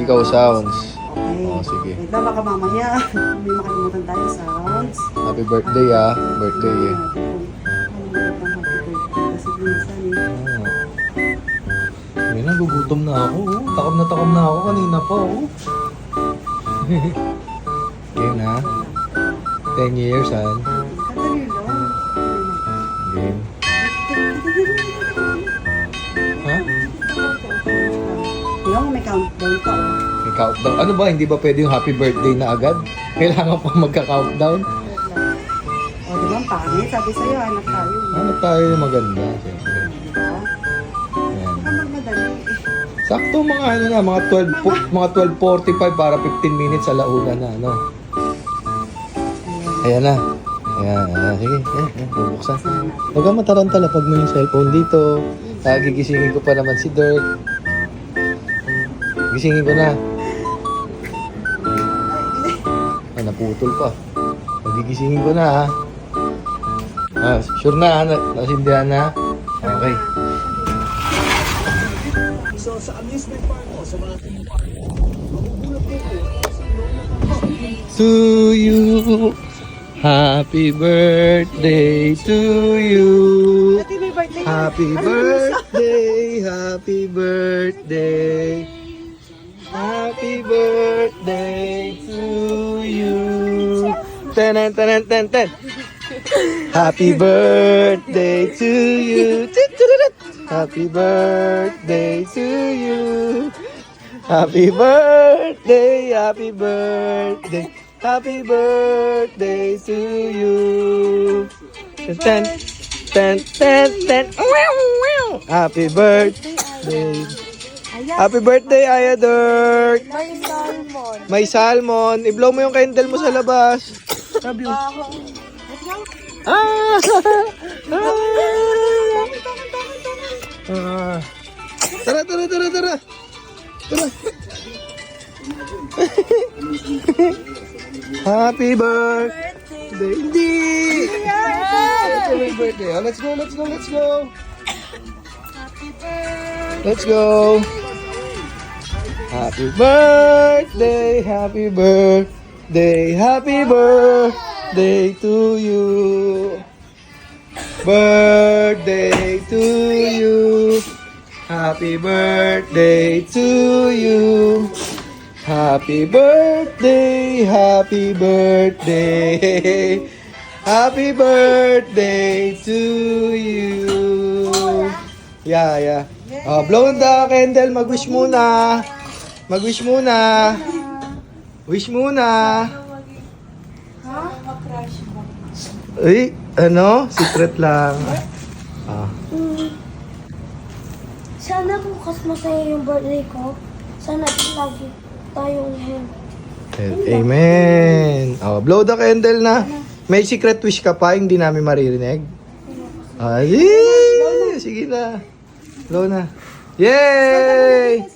Ikaw sounds. Okay. Oh, sige. Wait lang, baka mamaya. May makalimutan tayo sounds. Happy birthday ah. Birthday eh. Kasi minsan eh. May nagugutom na ako. Takam na ako kanina pa. Game na. 10 years ah. Kadali lang. Game. Ha? Yung may countdown pa. May countdown. Ano ba? Hindi ba pwede yung happy birthday na agad? Kailangan pa magka-countdown? O, di ba ang pangit? Sabi sa'yo, anak tayo. Ano tayo yung maganda? Siyempre. Diba? Ayan. Baka magmadali. Sakto mga ano na, mga 12:45 para 15 minutes sa launa na, no? Ayan na. Ayan. Sige, bubuksan. Huwag kang matarantala pag may cellphone dito. Gigisingin ko pa naman si Dirk. Gisingin ko na. Ah, naputol pa. Gigisingin ko na, ha? Ah, sure na, ha? Nasindihan na? Okay. So sa amusement park o sa mga theme park, magugulat kayo To you, happy birthday to you. Happy birthday. Happy birthday, happy birthday. Happy birthday to you. Ten. Happy birthday to you. Happy birthday to you. Happy birthday, happy birthday. Happy birthday to you. Ten. Happy birthday. Happy birthday, Aya Dirk. May salmon. May salmon. I-blow mo yung candle mo sa labas. Sabi mo. Ah! Ah! Tara. Tara. Happy birthday. Hindi. Happy birthday. Oh, let's go. Let's go. Happy birthday to you. Birthday to you. Happy birthday to you. Happy birthday. Happy birthday to you. Yeah. Oh, blow the candle. Mag-wish muna. Wish muna. Uy, ano? Secret lang. Ah. Sana bukas masaya yung birthday ko. Sana lagi tayong healthy. Amen. Oh, blow the candle na. May secret wish ka pa, hindi namin maririnig. Ay, sige na. Blow na. Yay!